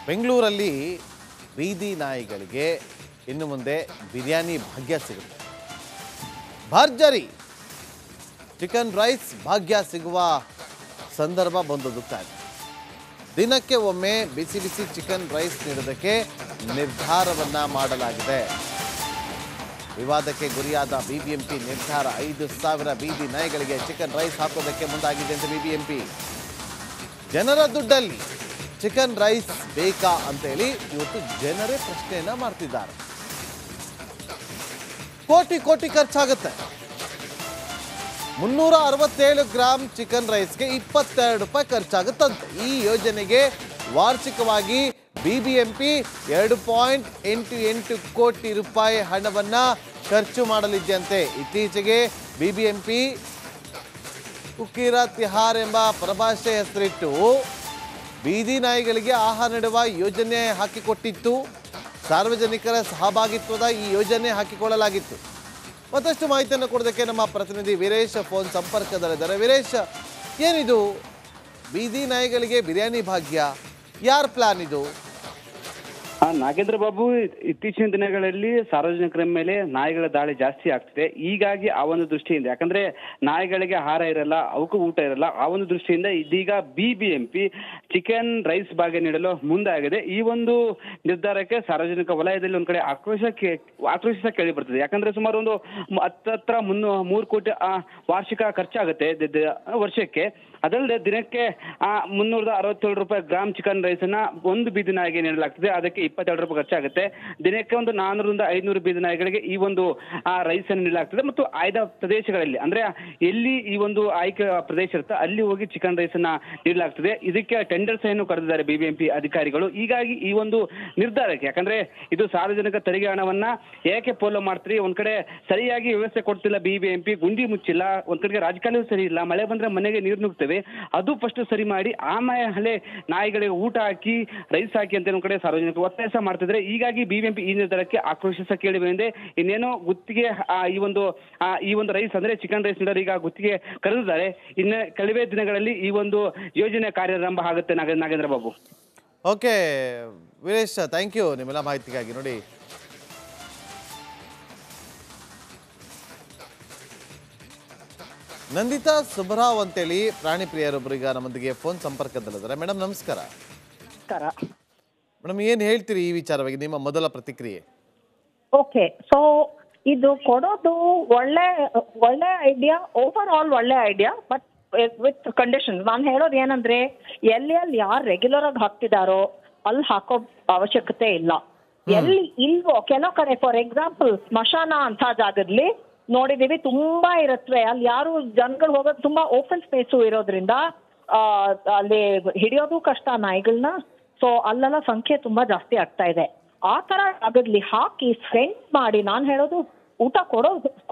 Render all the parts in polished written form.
ಬೆಂಗಳೂರಲ್ಲಿ ಬೀದಿ ನಾಯಿಗಳಿಗೆ ಇನ್ನು ಮುಂದೆ ಬಿರಿಯಾನಿ ಭಾಗ್ಯ ಸಿಗುತ್ತೆ. ಭರ್ಜರಿ ಚಿಕನ್ ರೈಸ್ ಭಾಗ್ಯ ಸಿಗುವ ಸಂದರ್ಭ ಬಂದೊದಗ್ತಾ ಇದೆ. ದಿನಕ್ಕೆ ಒಮ್ಮೆ ಬಿಸಿ ಬಿಸಿ ಚಿಕನ್ ರೈಸ್ ನೀಡೋದಕ್ಕೆ ನಿರ್ಧಾರವನ್ನ ಮಾಡಲಾಗಿದೆ. ವಿವಾದಕ್ಕೆ ಗುರಿಯಾದ ಬಿಬಿಎಂಪಿ ನಿರ್ಧಾರ. 5,000 ಬೀದಿ ನಾಯಿಗಳಿಗೆ ಚಿಕನ್ ರೈಸ್ ಹಾಕೋದಕ್ಕೆ ಮುಂದಾಗಿದೆ ಅಂತ ಬಿಬಿಎಂಪಿ. ಜನರ ದುಡ್ಡಲ್ಲಿ ಚಿಕನ್ ರೈಸ್ ಬೇಕಾ ಅಂತೇಳಿ ಇವತ್ತು ಜನರೇ ಪ್ರಶ್ನೆಯನ್ನ ಮಾಡ್ತಿದ್ದಾರೆ. ಕೋಟಿ ಕೋಟಿ ಖರ್ಚಾಗುತ್ತೆ. 367 ಗ್ರಾಂ ಚಿಕನ್ ರೈಸ್ಗೆ 22 ರೂಪಾಯಿ ಖರ್ಚಾಗುತ್ತಂತೆ. ಈ ಯೋಜನೆಗೆ ವಾರ್ಷಿಕವಾಗಿ ಬಿಬಿಎಂಪಿ 2.88 ಕೋಟಿ ರೂಪಾಯಿ ಹಣವನ್ನ ಖರ್ಚು ಮಾಡಲಿದೆಯಂತೆ. ಇತ್ತೀಚೆಗೆ ಬಿಬಿಎಂಪಿ ಕುಕೀರಾ ತಿಹಾರ್ ಎಂಬ ಪರಭಾಷೆ ಹೆಸರಿಟ್ಟು ಬೀದಿ ನಾಯಿಗಳಿಗೆ ಆಹಾರ ನೀಡುವ ಯೋಜನೆ ಹಾಕಿಕೊಟ್ಟಿತ್ತು. ಸಾರ್ವಜನಿಕರ ಸಹಭಾಗಿತ್ವದ ಈ ಯೋಜನೆ ಹಾಕಿಕೊಳ್ಳಲಾಗಿತ್ತು. ಮತ್ತಷ್ಟು ಮಾಹಿತಿಯನ್ನು ಕೊಡೋದಕ್ಕೆ ನಮ್ಮ ಪ್ರತಿನಿಧಿ ವೀರೇಶ್ ಫೋನ್ ಸಂಪರ್ಕದಲ್ಲಿದ್ದಾರೆ. ವೀರೇಶ್, ಏನಿದು ಬೀದಿ ನಾಯಿಗಳಿಗೆ ಬಿರಿಯಾನಿ ಭಾಗ್ಯ? ಯಾರ ಪ್ಲಾನ್ ಇದು? ನಾಗೇಂದ್ರ ಬಾಬು, ಇತ್ತೀಚಿನ ದಿನಗಳಲ್ಲಿ ಸಾರ್ವಜನಿಕರ ಮೇಲೆ ನಾಯಿಗಳ ದಾಳಿ ಜಾಸ್ತಿ ಆಗ್ತಿದೆ. ಹೀಗಾಗಿ ಆ ಒಂದು ದೃಷ್ಟಿಯಿಂದ, ಯಾಕಂದ್ರೆ ನಾಯಿಗಳಿಗೆ ಆಹಾರ ಇರಲ್ಲ, ಅವಕ್ಕೂ ಊಟ ಇರಲ್ಲ, ಆ ಒಂದು ದೃಷ್ಟಿಯಿಂದ ಇದೀಗ ಬಿಬಿಎಂಪಿ ಚಿಕನ್ ರೈಸ್ ಭಾಗ್ಯ ನೀಡಲು ಮುಂದಾಗಿದೆ. ಈ ಒಂದು ನಿರ್ಧಾರಕ್ಕೆ ಸಾರ್ವಜನಿಕ ವಲಯದಲ್ಲಿ ಒಂದ್ ಕಡೆ ಆಕ್ರೋಶ ಕೇಳಿ ಬರ್ತದೆ. ಯಾಕಂದ್ರೆ ಸುಮಾರು ಒಂದು 3 ಕೋಟಿ ವಾರ್ಷಿಕ ಖರ್ಚಾಗುತ್ತೆ ವರ್ಷಕ್ಕೆ. ಅದಲ್ಲದೆ ದಿನಕ್ಕೆ 367 ರೂಪಾಯಿ ಗ್ರಾಮ್ ಚಿಕನ್ ರೈಸ್ ಅನ್ನ ಒಂದು ಬೀದಿ ನಾಯಿಗೆ ನೀಡಲಾಗ್ತದೆ. ಅದಕ್ಕೆ 22 ರೂಪಾಯಿ ಖರ್ಚಾಗುತ್ತೆ. ದಿನಕ್ಕೆ ಒಂದು 400ರಿಂದ 500 ಬೀದಿ ನಾಯಿಗಳಿಗೆ ಈ ಒಂದು ರೈಸ್ ಅನ್ನು ನೀಡಲಾಗ್ತದೆ. ಮತ್ತು ಆಯ್ದ ಪ್ರದೇಶಗಳಲ್ಲಿ, ಅಂದ್ರೆ ಎಲ್ಲಿ ಈ ಒಂದು ಆಯ್ಕೆ ಪ್ರದೇಶ ಇರುತ್ತೆ ಅಲ್ಲಿ ಹೋಗಿ ಚಿಕನ್ ರೈಸ್ ಅನ್ನ ನೀಡಲಾಗ್ತದೆ. ಇದಕ್ಕೆ ಟೆಂಡರ್ಸ್ ಅನ್ನು ಕರೆದಿದ್ದಾರೆ ಬಿಬಿಎಂಪಿ ಅಧಿಕಾರಿಗಳು. ಹೀಗಾಗಿ ಈ ಒಂದು ನಿರ್ಧಾರಕ್ಕೆ, ಯಾಕಂದ್ರೆ ಇದು ಸಾರ್ವಜನಿಕ ತೆರಿಗೆ ಹಣವನ್ನ ಏಕೆ ಪೋಲು ಮಾಡ್ತೀರಿ, ಒಂದ್ ಕಡೆ ಸರಿಯಾಗಿ ವ್ಯವಸ್ಥೆ ಕೊಡ್ತಿಲ್ಲ ಬಿಬಿಎಂಪಿ, ಗುಂಡಿ ಮುಚ್ಚಿಲ್ಲ, ಒಂದ್ ಕಡೆಗೆ ರಾಜಕಾರಣವೂ ಸರಿ ಇಲ್ಲ, ಮಳೆ ಬಂದ್ರೆ ಮನೆಗೆ ನೀರು ನುಗ್ತವೆ, ಅದು ಫಸ್ಟ್ ಸರಿ ಮಾಡಿ ಆಮೇಲೆ ನಾಯಿಗಳಿಗೆ ಊಟ ಹಾಕಿ ರೈಸ್ ಹಾಕಿ ಅಂತ ಒಂದ್ ಕಡೆ ಸಾರ್ವಜನಿಕರು ಒತ್ತಾಯ ಮಾಡ್ತಿದ್ರೆ. ಹೀಗಾಗಿ ಬಿಬಿಎಂಪಿ ಈ ನಿರ್ಧಾರಕ್ಕೆ ಆಕ್ರೋಶ ಕೇಳಿ ಬಂದಿದೆ. ಇನ್ನೇನೋ ಗುತ್ತಿಗೆ ಈ ಒಂದು ರೈಸ್ ಅಂದ್ರೆ ಚಿಕನ್ ರೈಸ್ ನೀಡೋರು ಈಗ ಗುತ್ತಿಗೆ ಕರೆದಿದ್ದಾರೆ. ಇನ್ನು ಕೆಲವೇ ದಿನಗಳಲ್ಲಿ ಈ ಒಂದು ಯೋಜನೆ ಕಾರ್ಯಾರಂಭ ಆಗುತ್ತೆ. Nagendra Babu. Okay Veeresh, thank you ನಿಮ್ಮೆಲ್ಲ ಮಾಹಿತಿಗಾಗಿ. ನೋಡಿ, ನಂದಿತಾ ಸುಬ್ರಾವ್ ಅಂತೇಳಿ ಪ್ರಾಣಿ ಪ್ರಿಯರೊಬ್ಬರೀಗ ನಮ್ಮೊಂದಿಗೆ ಫೋನ್ ಸಂಪರ್ಕದಲ್ಲಿದ್ದಾರೆ. ಮೇಡಮ್ ನಮಸ್ಕಾರ. ಮೇಡಮ್, ಏನ್ ಹೇಳ್ತೀರಿ ಈ ವಿಚಾರವಾಗಿ, ನಿಮ್ಮ ಮೊದಲ ಪ್ರತಿಕ್ರಿಯೆ? ಓಕೆ, ಸೊ ಇದು ಕೊಡೋದು ಒಳ್ಳೆ ಐಡಿಯಾ, ಓವರ್ ಆಲ್ ಒಳ್ಳೆ ಐಡಿಯಾ, ಬಟ್ ವಿತ್ ಕಂಡೀಷನ್. ನಾನು ಹೇಳೋದು ಏನಂದ್ರೆ, ಎಲ್ಲಿ ಯಾರು ರೆಗ್ಯುಲರ್ ಆಗಿ ಹಾಕ್ತಿದಾರೋ ಅಲ್ಲಿ ಹಾಕೋ ಅವಶ್ಯಕತೆ ಇಲ್ಲ. ಎಲ್ಲಿ ಇಲ್ವೋ ಕೆಲವು ಕಡೆ, ಫಾರ್ ಎಕ್ಸಾಂಪಲ್ ಸ್ಮಶಾನ ಅಂತ ಜಾಗದಲ್ಲಿ ನೋಡಿದೀವಿ, ತುಂಬಾ ಇರತ್ವೆ, ಅಲ್ಲಿ ಯಾರು ಜನಗಳು ಹೋಗೋದು ತುಂಬಾ ಓಪನ್ ಸ್ಪೇಸು ಇರೋದ್ರಿಂದ ಅಲ್ಲಿ ಹಿಡಿಯೋದು ಕಷ್ಟ ನಾಯಿಗಳನ್ನ. ಸೊ ಅಲ್ಲೆಲ್ಲ ಸಂಖ್ಯೆ ತುಂಬಾ ಜಾಸ್ತಿ ಆಗ್ತಾ ಇದೆ. ಆ ತರ ಜಾಗದಲ್ಲಿ ಹಾಕಿ ಫ್ರೆಂಡ್ ಮಾಡಿ, ನಾನು ಹೇಳೋದು ಊಟ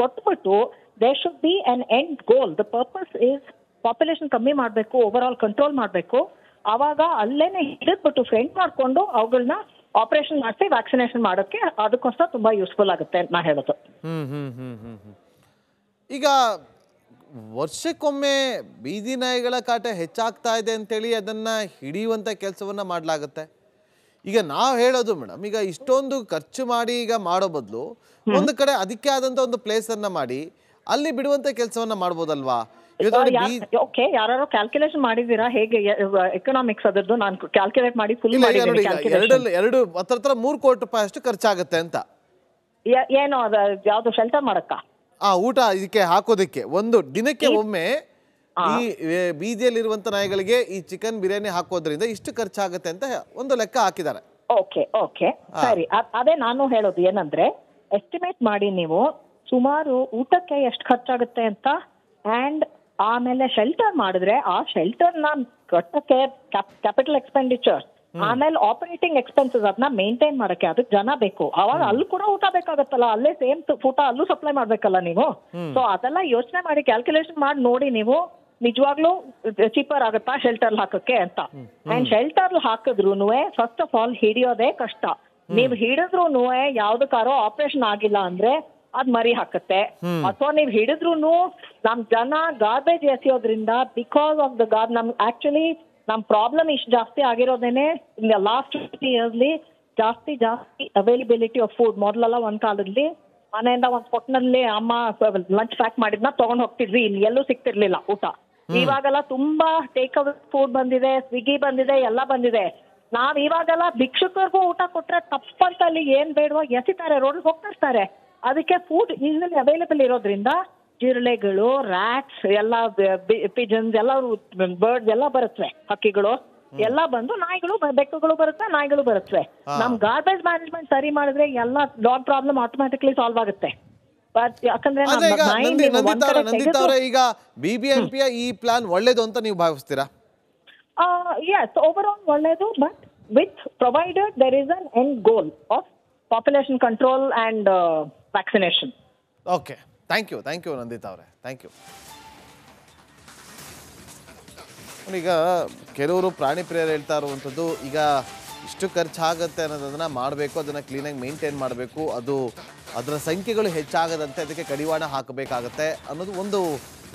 ಕೊಟ್ಬಿಟ್ಟು there should be an end goal. The purpose is population ಕಮ್ಮಿ ಮಾಡ್ಬೇಕು, ಓವರ್ ಆಲ್ ಕಂಟ್ರೋಲ್ ಮಾಡ್ಬೇಕು. ಅವಾಗ ಅಲ್ಲೇನೆ ಹಿಡಿದ್ಬಿಟ್ಟು ಫ್ರೆಂಡ್ ಮಾಡ್ಕೊಂಡು ಅವುಗಳನ್ನ ಆಪರೇಷನ್ ಮಾಡಿಸಿ ವ್ಯಾಕ್ಸಿನೇಷನ್ ಮಾಡೋಕ್ಕೆ ಅದಕ್ಕೋಸ್ಕರ ತುಂಬಾ ಯೂಸ್ಫುಲ್ ಆಗುತ್ತೆ ನಾ ಹೇಳೋದು. ಈಗ ವರ್ಷಕ್ಕೊಮ್ಮೆ ಬೀದಿ ನಾಯಿಗಳ ಕಾಟ ಹೆಚ್ಚಾಗ್ತಾ ಇದೆ ಅಂತೇಳಿ ಅದನ್ನ ಹಿಡಿಯುವಂತ ಕೆಲಸವನ್ನ ಮಾಡಲಾಗುತ್ತೆ. ಈಗ ನಾವು ಹೇಳೋದು ಮೇಡಮ್, ಈಗ ಇಷ್ಟೊಂದು ಖರ್ಚು ಮಾಡಿ ಈಗ ಮಾಡೋ ಬದಲು ಒಂದು ಕಡೆ ಅದಕ್ಕೆ ಆದಂತ ಒಂದು ಪ್ಲೇಸ್ ಅನ್ನ ಮಾಡಿ ಅಲ್ಲಿ ಬಿಡುವಂತ ಕೆಲಸವನ್ನ ಮಾಡ್ಬೋದಲ್ವಾ? ಓಕೆ, ಯಾರು ಕ್ಯಾಲ್ಕುಲೇಷನ್ ಮಾಡಿದೀರಾ ಹೇಗೆ ಎಕನಾಮಿಕ್ಸ್ ಅದರದ್ದು? ನಾನು ಕ್ಯಾಲ್ಕುಲೇಟ್ ಮಾಡಿ ಫುಲ್ ಮಾಡಿದ್ದೀನಿ. 3 ಕೋಟಿ ರೂಪಾಯಿ ಅಷ್ಟು ಖರ್ಚಾಗುತ್ತೆ ಅಂತ. ಏನು ಯಾವ್ದು ಶೆಲ್ಟರ್ ಮಾಡಕ್ಕ? ಊಟ ಇದಕ್ಕೆ ಹಾಕೋದಕ್ಕೆ ಒಂದು ದಿನಕ್ಕೆ ಒಮ್ಮೆ ಈ ಬೀದಿಯಲ್ಲಿರುವಂತ ನಾಯಿಗಳಿಗೆ ಈ ಚಿಕನ್ ಬಿರಿಯಾನಿ ಹಾಕೋದ್ರಿಂದ ಇಷ್ಟು ಖರ್ಚಾಗುತ್ತೆ ಅಂತ ಒಂದು ಲೆಕ್ಕ ಹಾಕಿದ್ದಾರೆ. ಓಕೆ ಸರಿ. ಅದೇ ನಾನು ಹೇಳೋದು ಏನಂದ್ರೆ, ಎಸ್ಟಿಮೇಟ್ ಮಾಡಿ ನೀವು ಸುಮಾರು ಊಟಕ್ಕೆ ಎಷ್ಟು ಖರ್ಚಾಗುತ್ತೆ ಅಂತ, ಅಂಡ್ ಆಮೇಲೆ ಶೆಲ್ಟರ್ ಮಾಡಿದ್ರೆ ಆ ಶೆಲ್ಟರ್ ನ ಕಟ್ಟಕ್ಕೆ ಕ್ಯಾಪಿಟಲ್ ಎಕ್ಸ್ಪೆಂಡಿಚರ್, ಆಮೇಲೆ ಆಪರೇಟಿಂಗ್ ಎಕ್ಸ್ಪೆನ್ಸಸ್, ಅದನ್ನ ಮೇಂಟೈನ್ ಮಾಡಕ್ಕೆ ಅದಕ್ಕೆ ಜನ ಬೇಕು. ಅವಾಗ ಅಲ್ಲಿ ಕೂಡ ಊಟ ಬೇಕಾಗತ್ತಲ್ಲ, ಅಲ್ಲೇ ಸೇಮ್ ಊಟ ಅಲ್ಲೂ ಸಪ್ಲೈ ಮಾಡ್ಬೇಕಲ್ಲ ನೀವು. ಸೊ ಅದೆಲ್ಲ ಯೋಚನೆ ಮಾಡಿ ಕ್ಯಾಲ್ಕುಲೇಷನ್ ಮಾಡಿ ನೋಡಿ ನೀವು, ನಿಜವಾಗ್ಲೂ ಚೀಪರ್ ಆಗುತ್ತಾ ಶೆಲ್ಟರ್ ಹಾಕಕ್ಕೆ ಅಂತ. ಅಂಡ್ ಶೆಲ್ಟರ್ ಹಾಕಿದ್ರು ಫಸ್ಟ್ ಆಫ್ ಆಲ್ ಹಿಡಿಯೋದೇ ಕಷ್ಟ. ನೀವ್ ಹಿಡಿದ್ರು ಯಾವ್ದಕ್ಕಾರೋ ಆಪರೇಷನ್ ಆಗಿಲ್ಲ ಅಂದ್ರೆ ಅದ್ ಮರಿ ಹಾಕತ್ತೆ. ಅಥವಾ ನೀವ್ ಹಿಡಿದ್ರು ನಮ್ ಜನ ಗಾರ್ಬೇಜ್ ಎಸೆಯೋದ್ರಿಂದ, ಬಿಕಾಸ್ ಆಫ್ ದ ನಮ್ ಆಕ್ಚುಲಿ ನಮ್ ಪ್ರಾಬ್ಲಮ್ ಇಷ್ಟು ಜಾಸ್ತಿ ಆಗಿರೋದೇನೆ ಲಾಸ್ಟ್ 50 ಇಯರ್ಸ್ಲಿ ಜಾಸ್ತಿ ಅವೈಲಬಿಲಿಟಿ ಆಫ್ ಫುಡ್. ಮೊದಲೆಲ್ಲ ಒಂದ್ ಕಾಲದಲ್ಲಿ ಮನೆಯಿಂದ ಒಂದ್ ಕೊಟ್ಟಿನಲ್ಲಿ ಅಮ್ಮ ಲಂಚ್ ಪ್ಯಾಕ್ ಮಾಡಿದ್ನ ತಗೊಂಡ್ ಹೋಗ್ತಿದ್ವಿ, ಇಲ್ಲಿ ಎಲ್ಲೂ ಸಿಗ್ತಿರ್ಲಿಲ್ಲ ಊಟ. ಇವಾಗೆಲ್ಲ ತುಂಬಾ ಟೇಕ್ ಅವೇ ಫುಡ್ ಬಂದಿದೆ, ಸ್ವಿಗ್ಗಿ ಬಂದಿದೆ, ಎಲ್ಲ ಬಂದಿದೆ. ನಾವ್ ಇವಾಗೆಲ್ಲ ಭಿಕ್ಷುಕರಿಗೂ ಊಟ ಕೊಟ್ರೆ ತಪ್ಪಂತ ಅಲ್ಲಿ ಏನ್ ಬೇಡವೋ ಎಸಿತಾರೆ, ರೋಡ್ ಹೋಗ್ತಾ ಇರ್ತಾರೆ. ಅದಕ್ಕೆ ಫುಡ್ ಈಸಿಲಿ ಅವೈಲೇಬಲ್ ಇರೋದ್ರಿಂದ ಜಿರಳೆಗಳು, ರ್ಯಾಟ್ಸ್, ಎಲ್ಲ ಪಿಜನ್ಸ್, ಎಲ್ಲ ಬರ್ಡ್ಸ್ ಎಲ್ಲ ಬರುತ್ತವೆ, ಹಕ್ಕಿಗಳು ಎಲ್ಲ ಬಂದು ನಾಯಿಗಳು, ಬೆಕ್ಕುಗಳು ಬರುತ್ತೆ, ನಾಯಿಗಳು ಬರುತ್ತವೆ. ನಮ್ ಗಾರ್ಬೇಜ್ ಮ್ಯಾನೇಜ್ಮೆಂಟ್ ಸರಿ ಮಾಡಿದ್ರೆ ಎಲ್ಲ ಡಾಗ್ ಪ್ರಾಬ್ಲಮ್ ಆಟೋಮ್ಯಾಟಿಕ್ಲಿ ಸಾಲ್ವ್ ಆಗುತ್ತೆ. ಯಾಕಂದ್ರೆ ನಂದಿತಾ ಅವರೇ, ಈಗ ಬಿಬಿಎಂಪಿಯ ಈ ಪ್ಲಾನ್ ಒಳ್ಳೇದು ಅಂತ ನೀವು ಭಾವಿಸ್ತೀರಾ? ಎಸ್, ಓವರ್ ಆಲ್ ಒಳ್ಳೇದು, but with provided there is an end goal of population control and vaccination. Okay, thank you Nandita ಅವರೇ, ಥ್ಯಾಂಕ್ ಯು. ಈಗ ಕೆಲವರು ಪ್ರಾಣಿ ಪ್ರಿಯರು ಹೇಳ್ತಾ ಇರುವಂಥದ್ದು, ಈಗ ಇಷ್ಟು ಖರ್ಚಾಗುತ್ತೆ ಅನ್ನೋದನ್ನು ಮಾಡಬೇಕು, ಅದನ್ನು ಕ್ಲೀನಾಗಿ ಮೇಂಟೈನ್ ಮಾಡಬೇಕು, ಅದರ ಸಂಖ್ಯೆಗಳು ಹೆಚ್ಚಾಗದಂತೆ ಅದಕ್ಕೆ ಕಡಿವಾಣ ಹಾಕಬೇಕಾಗತ್ತೆ ಅನ್ನೋದು ಒಂದು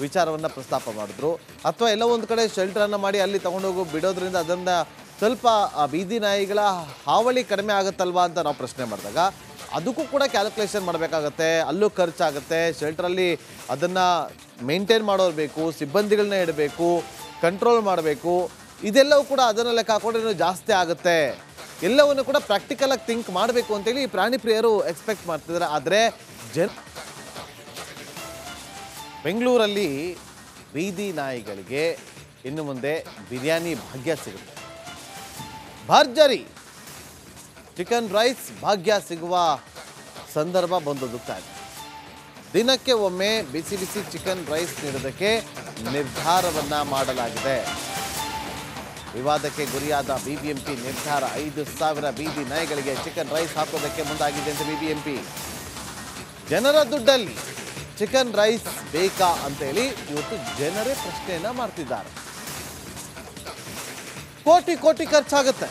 ವಿಚಾರವನ್ನು ಪ್ರಸ್ತಾಪ ಮಾಡಿದ್ರು. ಅಥವಾ ಎಲ್ಲ ಒಂದು ಕಡೆ ಶೆಲ್ಟರನ್ನು ಮಾಡಿ ಅಲ್ಲಿ ತೊಗೊಂಡೋಗಿ ಬಿಡೋದ್ರಿಂದ ಅದನ್ನು ಸ್ವಲ್ಪ ಬೀದಿ ನಾಯಿಗಳ ಹಾವಳಿ ಕಡಿಮೆ ಆಗುತ್ತಲ್ವಾ ಅಂತ ನಾವು ಪ್ರಶ್ನೆ ಮಾಡಿದಾಗ, ಅದಕ್ಕೂ ಕೂಡ ಕ್ಯಾಲ್ಕುಲೇಷನ್ ಮಾಡಬೇಕಾಗತ್ತೆ, ಅಲ್ಲೂ ಖರ್ಚಾಗುತ್ತೆ. ಶೆಲ್ಟ್ರಲ್ಲಿ ಅದನ್ನು ಮೇಂಟೈನ್ ಮಾಡೋರು ಬೇಕು, ಸಿಬ್ಬಂದಿಗಳನ್ನ ಇಡಬೇಕು, ಕಂಟ್ರೋಲ್ ಮಾಡಬೇಕು. ಇದೆಲ್ಲವೂ ಕೂಡ ಅದನ್ನು ಲೆಕ್ಕ ಹಾಕೊಂಡ್ರೆ ಇನ್ನೂ ಜಾಸ್ತಿ ಆಗುತ್ತೆ. ಎಲ್ಲವನ್ನು ಕೂಡ ಪ್ರಾಕ್ಟಿಕಲಾಗಿ ಥಿಂಕ್ ಮಾಡಬೇಕು ಅಂತೇಳಿ ಪ್ರಾಣಿ ಪ್ರಿಯರು ಎಕ್ಸ್ಪೆಕ್ಟ್ ಮಾಡ್ತಿದ್ದಾರೆ. ಆದರೆ ಬೆಂಗಳೂರಲ್ಲಿ ಬೀದಿ ನಾಯಿಗಳಿಗೆ ಇನ್ನು ಮುಂದೆ ಬಿರಿಯಾನಿ ಭಾಗ್ಯ ಸಿಗುತ್ತೆ. ಭರ್ಜರಿ ಚಿಕನ್ ರೈಸ್ ಭಾಗ್ಯ ಸಿಗುವ ಸಂದರ್ಭ ಬಂದೊದಗ್ತಾ ಇದೆ. ದಿನಕ್ಕೆ ಒಮ್ಮೆ ಬಿಸಿ ಬಿಸಿ ಚಿಕನ್ ರೈಸ್ ನೀಡೋದಕ್ಕೆ ನಿರ್ಧಾರವನ್ನ ಮಾಡಲಾಗಿದೆ. ವಿವಾದಕ್ಕೆ ಗುರಿಯಾದ ಬಿಬಿಎಂಪಿ ನಿರ್ಧಾರ. 5,000 ಬೀದಿ ನಾಯಿಗಳಿಗೆ ಚಿಕನ್ ರೈಸ್ ಹಾಕೋದಕ್ಕೆ ಮುಂದಾಗಿದೆ ಅಂತ ಬಿಬಿಎಂಪಿ. ಜನರ ದುಡ್ಡಲ್ಲಿ ಚಿಕನ್ ರೈಸ್ ಬೇಕಾ ಅಂತೇಳಿ ಇವತ್ತು ಜನರೇ ಪ್ರಶ್ನೆಯನ್ನ ಮಾಡ್ತಿದ್ದಾರೆ. ಕೋಟಿ ಖರ್ಚಾಗುತ್ತೆ.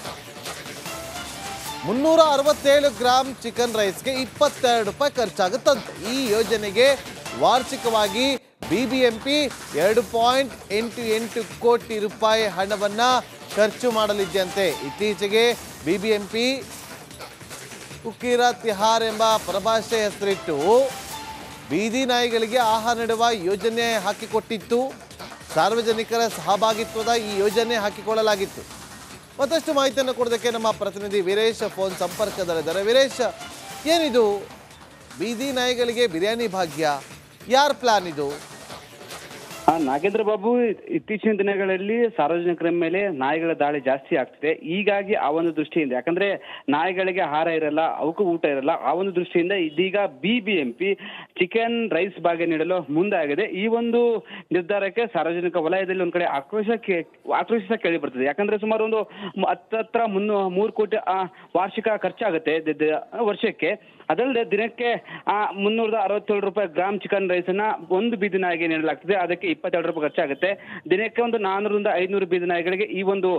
367 ಗ್ರಾಮ್ ಚಿಕನ್ ರೈಸ್ಗೆ 22 ರೂಪಾಯಿ ಖರ್ಚಾಗುತ್ತಂತೆ. ಈ ಯೋಜನೆಗೆ ವಾರ್ಷಿಕವಾಗಿ ಬಿಬಿಎಂಪಿ 2.88 ಕೋಟಿ ರೂಪಾಯಿ ಹಣವನ್ನ ಖರ್ಚು ಮಾಡಲಿದೆಯಂತೆ. ಇತ್ತೀಚೆಗೆ ಬಿಬಿಎಂಪಿ ಕುಕೀರ ತಿಹಾರ್ ಎಂಬ ಪರಭಾಷೆ ಹೆಸರಿಟ್ಟು ಬೀದಿ ನಾಯಿಗಳಿಗೆ ಆಹಾರ ನೀಡುವ ಯೋಜನೆ ಹಾಕಿಕೊಟ್ಟಿತ್ತು. ಸಾರ್ವಜನಿಕರ ಸಹಭಾಗಿತ್ವದ ಈ ಯೋಜನೆ ಹಾಕಿಕೊಳ್ಳಲಾಗಿತ್ತು. ಮತ್ತಷ್ಟು ಮಾಹಿತಿಯನ್ನು ಕೊಡೋದಕ್ಕೆ ನಮ್ಮ ಪ್ರತಿನಿಧಿ ವೀರೇಶ್ ಫೋನ್ ಸಂಪರ್ಕದಲ್ಲಿದ್ದಾರೆ. ವೀರೇಶ್, ಏನಿದು ಬೀದಿ ನಾಯಿಗಳಿಗೆ ಬಿರಿಯಾನಿ ಭಾಗ್ಯ? ಯಾರ ಪ್ಲಾನ್ ಇದು? ನಾಗೇಂದ್ರ ಬಾಬು, ಇತ್ತೀಚಿನ ದಿನಗಳಲ್ಲಿ ಸಾರ್ವಜನಿಕರ ಮೇಲೆ ನಾಯಿಗಳ ದಾಳಿ ಜಾಸ್ತಿ ಆಗ್ತಿದೆ. ಹೀಗಾಗಿ ಆ ಒಂದು ದೃಷ್ಟಿಯಿಂದ, ಯಾಕಂದ್ರೆ ನಾಯಿಗಳಿಗೆ ಆಹಾರ ಇರಲ್ಲ, ಅವಕ್ಕೂ ಊಟ ಇರಲ್ಲ, ಆ ಒಂದು ದೃಷ್ಟಿಯಿಂದ ಇದೀಗ ಬಿಬಿಎಂಪಿ ಚಿಕನ್ ರೈಸ್ ಭಾಗ್ಯ ನೀಡಲು ಮುಂದಾಗಿದೆ. ಈ ಒಂದು ನಿರ್ಧಾರಕ್ಕೆ ಸಾರ್ವಜನಿಕ ವಲಯದಲ್ಲಿ ಒಂದ್ ಕಡೆ ಆಕ್ರೋಶ ಕೇಳಿ ಬರ್ತದೆ. ಯಾಕಂದ್ರೆ ಸುಮಾರು ಒಂದು 3 ಕೋಟಿ ವಾರ್ಷಿಕ ಖರ್ಚಾಗುತ್ತೆ ವರ್ಷಕ್ಕೆ. ಅದಲ್ಲದೆ ದಿನಕ್ಕೆ 367 ರೂಪಾಯಿ ಗ್ರಾಮ್ ಚಿಕನ್ ರೈಸ್ ಅನ್ನ ಒಂದು ಬೀದಿ ನಾಯಿಗೆ ನೀಡಲಾಗ್ತದೆ. ಅದಕ್ಕೆ 22 ರೂಪಾಯಿ ಖರ್ಚಾಗುತ್ತೆ. ದಿನಕ್ಕೆ ಒಂದು 400ರಿಂದ 500 ಬೀದಿ ನಾಯಿಗಳಿಗೆ ಈ ಒಂದು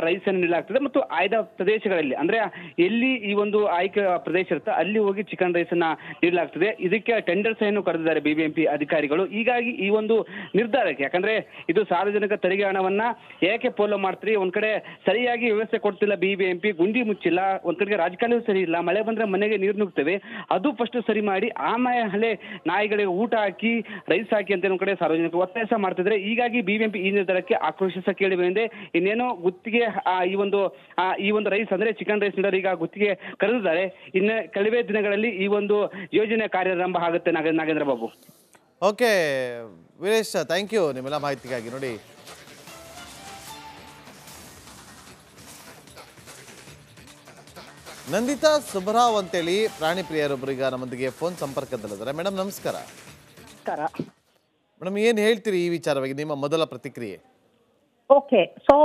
ರೈಸ್ ಅನ್ನು ನೀಡಲಾಗ್ತದೆ. ಮತ್ತು ಆಯ್ದ ಪ್ರದೇಶಗಳಲ್ಲಿ, ಅಂದ್ರೆ ಎಲ್ಲಿ ಈ ಒಂದು ಆಯ್ಕೆ ಪ್ರದೇಶ ಇರುತ್ತೆ ಅಲ್ಲಿ ಹೋಗಿ ಚಿಕನ್ ರೈಸ್ ಅನ್ನ ನೀಡಲಾಗ್ತದೆ. ಇದಕ್ಕೆ ಟೆಂಡರ್ಸ್ ಅನ್ನು ಕರೆದಿದ್ದಾರೆ ಬಿಬಿಎಂಪಿ ಅಧಿಕಾರಿಗಳು. ಹೀಗಾಗಿ ಈ ಒಂದು ನಿರ್ಧಾರಕ್ಕೆ, ಯಾಕಂದ್ರೆ ಇದು ಸಾರ್ವಜನಿಕ ತೆರಿಗೆ ಹಣವನ್ನ ಏಕೆ ಪೋಲೋ ಮಾಡ್ತೀರಿ, ಒಂದ್ ಕಡೆ ಸರಿಯಾಗಿ ವ್ಯವಸ್ಥೆ ಕೊಡ್ತಿಲ್ಲ ಬಿಬಿಎಂಪಿ, ಗುಂಡಿ ಮುಚ್ಚಿಲ್ಲ, ಒಂದ್ ಕಡೆಗೆ ರಾಜಕಾಲುವೆ ಸರಿ ಇಲ್ಲ, ಮಳೆ ಬಂದ್ರೆ ಮನೆಗೆ ನೀರು ನುಗ್ತವೆ, ಅದು ಫಸ್ಟ್ ಸರಿ ಮಾಡಿ ಆಮೇಲೆ ನಾಯಿಗಳಿಗೆ ಊಟ ಹಾಕಿ ರೈಸ್ ಹಾಕಿ ಅಂತ ಒಂದ್ ಕಡೆ ಸಾರ್ವಜನಿಕರು ಒತ್ತಾಯ ಮಾಡ್ತಿದ್ರೆ. ಹೀಗಾಗಿ ಬಿಬಿಎಂಪಿ ಈ ನಿರ್ಧಾರಕ್ಕೆ ಆಕ್ರೋಶ ಕೇಳಿ ಬಂದಿದೆ. ಇನ್ನೇನೋ ಗುತ್ತಿಗೆ ಈ ಒಂದು ರೈಸ್ ಅಂದ್ರೆ ಚಿಕನ್ ರೈಸ್ ನೀಡೋರು ಈಗ ಗುತ್ತಿಗೆ ಕರೆದಿದ್ದಾರೆ. ಇನ್ನು ಕೆಲವೇ ದಿನಗಳಲ್ಲಿ ಈ ಒಂದು ಯೋಜನೆ ಕಾರ್ಯಾರಂಭ ಆಗುತ್ತೆ. Nagendra Babu. Okay Veeresh, thank you ನಿಮ್ಮೆಲ್ಲ ಮಾಹಿತಿಗಾಗಿ. ನೋಡಿ, ನಂದಿತಾ ಸುಬ್ರಾವ್ ಅಂತೇಳಿ ಪ್ರಾಣಿ ಪ್ರಿಯರೊಬ್ಬರು ಈಗ ನಮ್ಮೊಂದಿಗೆ ಫೋನ್ ಸಂಪರ್ಕದಲ್ಲಿದ್ದಾರೆ. ಮೇಡಮ್ ನಮಸ್ಕಾರ. ಮೇಡಮ್, ಏನ್ ಹೇಳ್ತೀರಿ ಈ ವಿಚಾರವಾಗಿ, ನಿಮ್ಮ ಮೊದಲ ಪ್ರತಿಕ್ರಿಯೆ? ಓಕೆ, ಸೊ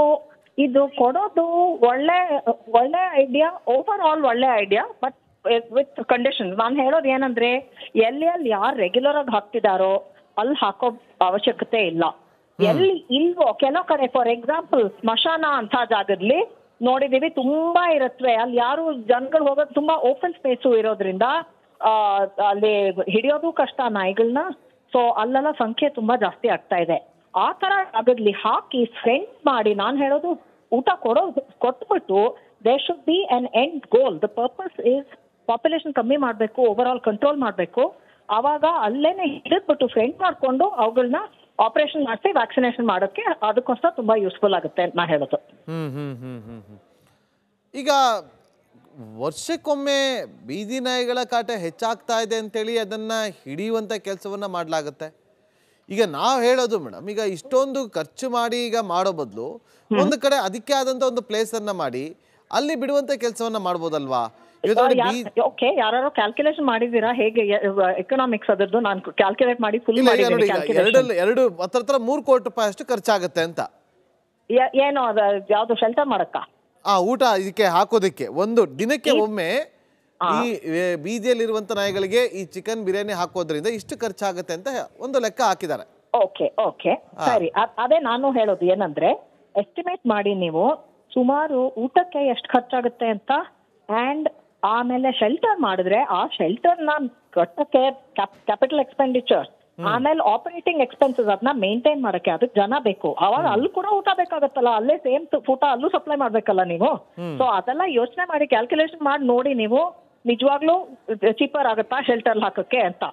ಇದು ಕೊಡೋದು ಒಳ್ಳೆ ಐಡಿಯಾ, ಓವರ್ ಆಲ್ ಒಳ್ಳೆ ಐಡಿಯಾ, ಬಟ್ ವಿತ್ ಕಂಡೀಷನ್. ನಾನು ಹೇಳೋದು ಏನಂದ್ರೆ, ಎಲ್ಲಿ ಯಾರು ರೆಗ್ಯುಲರ್ ಆಗಿ ಹಾಕ್ತಿದಾರೋ ಅಲ್ಲಿ ಹಾಕೋ ಅವಶ್ಯಕತೆ ಇಲ್ಲ. ಎಲ್ಲಿ ಇಲ್ವೋ ಕೆಲವು ಕಡೆ, ಫಾರ್ ಎಕ್ಸಾಂಪಲ್ ಸ್ಮಶಾನ ಅಂತ ಜಾಗದಲ್ಲಿ ನೋಡಿದೀವಿ, ತುಂಬಾ ಇರತ್ವೆ, ಅಲ್ಲಿ ಯಾರು ಜನಗಳು ಹೋಗೋದು ತುಂಬಾ ಓಪನ್ ಸ್ಪೇಸು ಇರೋದ್ರಿಂದ ಅಲ್ಲಿ ಹಿಡಿಯೋದು ಕಷ್ಟ ನಾಯಿಗಳನ್ನ. ಸೊ ಅಲ್ಲೆಲ್ಲ ಸಂಖ್ಯೆ ತುಂಬಾ ಜಾಸ್ತಿ ಆಗ್ತಾ ಇದೆ. ಆ ತರ ಜಾಗದಲ್ಲಿ ಹಾಕಿ ಫ್ರೆಂಡ್ ಮಾಡಿ, ನಾನು ಹೇಳೋದು ಊಟ ಕೊಟ್ಬಿಟ್ಟು there should be an end goal. The purpose is population ಕಮ್ಮಿ ಮಾಡಬೇಕು, ಓವರ್ ಆಲ್ ಕಂಟ್ರೋಲ್ ಮಾಡಬೇಕು. ಆವಾಗ ಅಲ್ಲೇನೆ ಹಿಡಿದ್ಬಿಟ್ಟು ಫ್ರೆಂಡ್ ಮಾಡ್ಕೊಂಡು ಅವುಗಳನ್ನ ಆಪರೇಷನ್ ಮಾಡಿಸಿ ವ್ಯಾಕ್ಸಿನೇಷನ್ ಮಾಡೋಕ್ಕೆ ಅದಕ್ಕೋಸ್ಕರ ತುಂಬಾ ಯೂಸ್ಫುಲ್ ಆಗುತ್ತೆ ನಾ ಹೇಳೋದು. ಈಗ ವರ್ಷಕ್ಕೊಮ್ಮೆ ಬೀದಿ ನಾಯಿಗಳ ಕಾಟ ಹೆಚ್ಚಾಗ್ತಾ ಇದೆ ಅಂತೇಳಿ ಅದನ್ನ ಹಿಡಿಯುವಂತ ಕೆಲಸವನ್ನ ಮಾಡಲಾಗುತ್ತೆ. ಈಗ ನಾವು ಹೇಳೋದು ಮೇಡಮ್, ಈಗ ಇಷ್ಟೊಂದು ಖರ್ಚು ಮಾಡಿ ಈಗ ಮಾಡೋ ಬದಲು ಒಂದು ಕಡೆ ಅದಕ್ಕೆ ಆದಂತ ಒಂದು ಪ್ಲೇಸ್ ಅನ್ನ ಮಾಡಿ ಅಲ್ಲಿ ಬಿಡುವಂತ ಕೆಲಸವನ್ನ ಮಾಡ್ಬೋದಲ್ವಾ? ಓಕೆ, ಯಾರು ಕ್ಯಾಲ್ಕುಲೇಷನ್ ಮಾಡಿದೀರಾ ಹೇಗೆ ಎಕನಾಮಿಕ್ಸ್ ಅದರದ್ದು? ನಾನು ಕ್ಯಾಲ್ಕುಲೇಟ್ ಮಾಡಿ ಫುಲ್ ಎರಡು ಹತ್ರ 3 ಕೋಟಿ ರೂಪಾಯಿ ಅಷ್ಟು ಖರ್ಚಾಗುತ್ತೆ ಅಂತ. ಏನು ಅದು ಯಾವ್ದು ಶೆಲ್ಟರ್ ಮಾಡಕ್ಕ? ಊಟ ಇದಕ್ಕೆ ಹಾಕೋದಕ್ಕೆ ಒಂದು ದಿನಕ್ಕೆ ಒಮ್ಮೆ ಈ ಬೀದಿಯಲ್ಲಿರುವಂತ ನಾಯಿಗಳಿಗೆ ಈ ಚಿಕನ್ ಬಿರಿಯಾನಿ ಹಾಕೋದ್ರಿಂದ ಇಷ್ಟು ಖರ್ಚಾಗುತ್ತೆ ಅಂತ ಒಂದು ಲೆಕ್ಕ ಹಾಕಿದ್ದಾರೆ. ಓಕೆ ಓಕೆ ಸರಿ, ಅದೇ ನಾನು ಹೇಳೋದು ಏನಂದ್ರೆ ಎಸ್ಟಿಮೇಟ್ ಮಾಡಿ ನೀವು ಸುಮಾರು ಊಟಕ್ಕೆ ಎಷ್ಟು ಖರ್ಚಾಗುತ್ತೆ ಅಂತ, ಅಂಡ್ ಆಮೇಲೆ ಶೆಲ್ಟರ್ ಮಾಡಿದ್ರೆ ಆ ಶೆಲ್ಟರ್ ನ ಕಟ್ಟಕ್ಕೆ ಕ್ಯಾಪಿಟಲ್ ಎಕ್ಸ್ಪೆಂಡಿಚರ್, ಆಮೇಲೆ ಆಪರೇಟಿಂಗ್ ಎಕ್ಸ್ಪೆನ್ಸಸ್ ಅದನ್ನ ಮೇಂಟೈನ್ ಮಾಡಕ್ಕೆ ಅದಕ್ಕೆ ಜನ ಬೇಕು. ಅವಾಗ ಅಲ್ಲಿ ಕೂಡ ಊಟ ಬೇಕಾಗತ್ತಲ್ಲ, ಅಲ್ಲೇ ಸೇಮ್ ಊಟ ಅಲ್ಲೂ ಸಪ್ಲೈ ಮಾಡ್ಬೇಕಲ್ಲ ನೀವು. ಸೊ ಅದೆಲ್ಲ ಯೋಚನೆ ಮಾಡಿ ಕ್ಯಾಲ್ಕುಲೇಷನ್ ಮಾಡಿ ನೋಡಿ ನೀವು ನಿಜವಾಗ್ಲೂ ಚೀಪರ್ ಆಗುತ್ತಾ ಶೆಲ್ಟರ್ ಹಾಕಕ್ಕೆ ಅಂತ.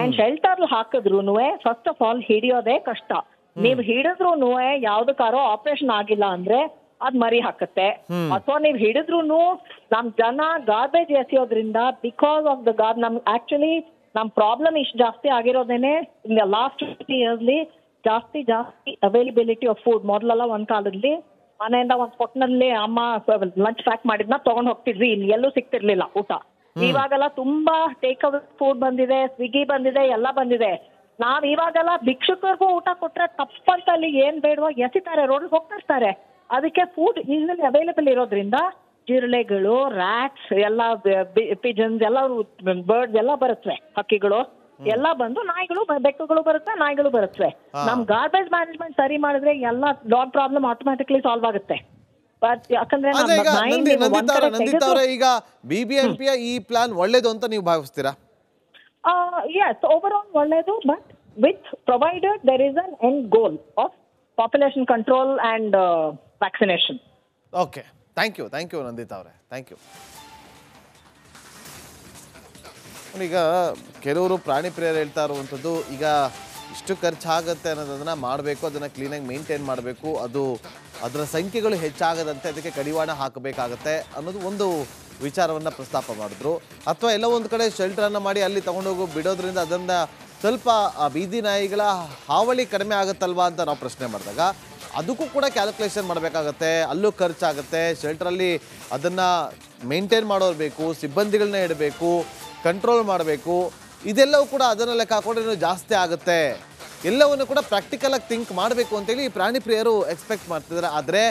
ಅಂಡ್ ಶೆಲ್ಟರ್ ಹಾಕಿದ್ರು ಫಸ್ಟ್ ಆಫ್ ಆಲ್ ಹಿಡಿಯೋದೇ ಕಷ್ಟ. ನೀವು ಹಿಡಿದ್ರು ಯಾವ್ದಕ್ಕಾರೋ ಆಪರೇಷನ್ ಆಗಿಲ್ಲ ಅಂದ್ರೆ ಅದ್ ಮರಿ ಹಾಕತ್ತೆ. ಅಥವಾ ನೀವ್ ಹಿಡಿದ್ರು ನಮ್ ಜನ ಗಾರ್ಬೇಜ್ ಎಸೆಯೋದ್ರಿಂದ ಬಿಕಾಸ್ ಆಫ್ ದ ಆಕ್ಚುಲಿ ನಮ್ ಪ್ರಾಬ್ಲಮ್ ಇಷ್ಟು ಜಾಸ್ತಿ ಆಗಿರೋದೇನೆ ಲಾಸ್ಟ್ 50 yearsಲಿ ಜಾಸ್ತಿ ಅವೈಲಬಿಲಿಟಿ ಆಫ್ ಫುಡ್. ಮೊದಲೆಲ್ಲ ಒಂದ್ ಕಾಲದಲ್ಲಿ ಮನೆಯಿಂದ ಒಂದ್ ಪೊಟ್ನಲ್ಲಿ ಅಮ್ಮ ಲಂಚ್ ಪ್ಯಾಕ್ ಮಾಡಿದ್ನ ತಗೊಂಡ್ ಹೋಗ್ತಿದ್ವಿ, ಇಲ್ಲಿ ಎಲ್ಲೂ ಸಿಗ್ತಿರ್ಲಿಲ್ಲ ಊಟ. ಇವಾಗೆಲ್ಲ ತುಂಬಾ ಟೇಕ್ ಅವೇ ಫುಡ್ ಬಂದಿದೆ, ಸ್ವಿಗ್ಗಿ ಬಂದಿದೆ, ಎಲ್ಲ ಬಂದಿದೆ. ನಾವ್ ಇವಾಗೆಲ್ಲ ಭಿಕ್ಷುಕರಿಗೂ ಊಟ ಕೊಟ್ರೆ ತಪ್ಪಂತ ಅಲ್ಲಿ ಏನ್ ಬೇಡವೋ ಎಸಿತಾರೆ, ರೋಡ್ ಹೋಗ್ತಾ ಇರ್ತಾರೆ. ಅದಕ್ಕೆ ಫುಡ್ ಈಸಿಲಿ ಅವೈಲೇಬಲ್ ಇರೋದ್ರಿಂದ ಜಿರಳೆಗಳು, ರ್ಯಾಟ್ಸ್, ಎಲ್ಲ ಪಿಜನ್ಸ್, ಎಲ್ಲ ಬರ್ಡ್ಸ್ ಎಲ್ಲ ಬರುತ್ತವೆ, ಹಕ್ಕಿಗಳು ಎಲ್ಲ ಬಂದು ನಾಯಿಗಳು, ಬೆಕ್ಕುಗಳು ಬರುತ್ತೆ, ನಾಯಿಗಳು ಬರುತ್ತವೆ. ನಮ್ ಗಾರ್ಬೇಜ್ ಮ್ಯಾನೇಜ್ಮೆಂಟ್ ಸರಿ ಮಾಡಿದ್ರೆ ಎಲ್ಲ ಡಾಗ್ ಪ್ರಾಬ್ಲಮ್ ಆಟೋಮ್ಯಾಟಿಕ್ಲಿ ಸಾಲ್ವ್ ಆಗುತ್ತೆ. ಯಾಕಂದ್ರೆ ಈಗ ಬಿಬಿಎಂಪಿಯ ಈ ಪ್ಲಾನ್ ಒಳ್ಳೇದು ಅಂತ ನೀವು ಭಾವಿಸ್ತೀರಾ? yes, overall ಒಳ್ಳೇದು, but with provided there is an end goal of population control and vaccination. Okay, thank you Nandita ಅವರೇ, ಥ್ಯಾಂಕ್ ಯು. ಈಗ ಕೆಲವರು ಪ್ರಾಣಿ ಪ್ರಿಯರು ಹೇಳ್ತಾ ಇರುವಂಥದ್ದು, ಈಗ ಇಷ್ಟು ಖರ್ಚಾಗುತ್ತೆ ಅನ್ನೋದನ್ನ ಮಾಡಬೇಕು, ಅದನ್ನು ಕ್ಲೀನಾಗಿ ಮೇಂಟೈನ್ ಮಾಡಬೇಕು, ಅದರ ಸಂಖ್ಯೆಗಳು ಹೆಚ್ಚಾಗದಂತೆ ಅದಕ್ಕೆ ಕಡಿವಾಣ ಹಾಕಬೇಕಾಗತ್ತೆ ಅನ್ನೋದು ಒಂದು ವಿಚಾರವನ್ನು ಪ್ರಸ್ತಾಪ ಮಾಡಿದ್ರು. ಅಥವಾ ಎಲ್ಲ ಒಂದು ಕಡೆ ಶೆಲ್ಟರನ್ನು ಮಾಡಿ ಅಲ್ಲಿ ತಗೊಂಡೋಗಿ ಬಿಡೋದ್ರಿಂದ ಅದನ್ನು ಸ್ವಲ್ಪ ಬೀದಿ ನಾಯಿಗಳ ಹಾವಳಿ ಕಡಿಮೆ ಆಗುತ್ತಲ್ವಾ ಅಂತ ನಾವು ಪ್ರಶ್ನೆ ಮಾಡಿದಾಗ ಅದಕ್ಕೂ ಕೂಡ ಕ್ಯಾಲ್ಕುಲೇಷನ್ ಮಾಡಬೇಕಾಗತ್ತೆ, ಅಲ್ಲೂ ಖರ್ಚಾಗುತ್ತೆ. ಶೆಲ್ಟ್ರಲ್ಲಿ ಅದನ್ನು ಮೇಂಟೈನ್ ಮಾಡೋರು ಬೇಕು, ಸಿಬ್ಬಂದಿಗಳನ್ನ ಇಡಬೇಕು, ಕಂಟ್ರೋಲ್ ಮಾಡಬೇಕು. ಇದೆಲ್ಲವೂ ಕೂಡ ಅದನ್ನು ಲೆಕ್ಕ ಹಾಕೊಂಡ್ರೆ ಇನ್ನೂ ಜಾಸ್ತಿ ಆಗುತ್ತೆ. ಎಲ್ಲವನ್ನು ಕೂಡ ಪ್ರಾಕ್ಟಿಕಲಾಗಿ ಥಿಂಕ್ ಮಾಡಬೇಕು ಅಂತೇಳಿ ಪ್ರಾಣಿ ಪ್ರಿಯರು ಎಕ್ಸ್ಪೆಕ್ಟ್ ಮಾಡ್ತಿದ್ದಾರೆ. ಆದರೆ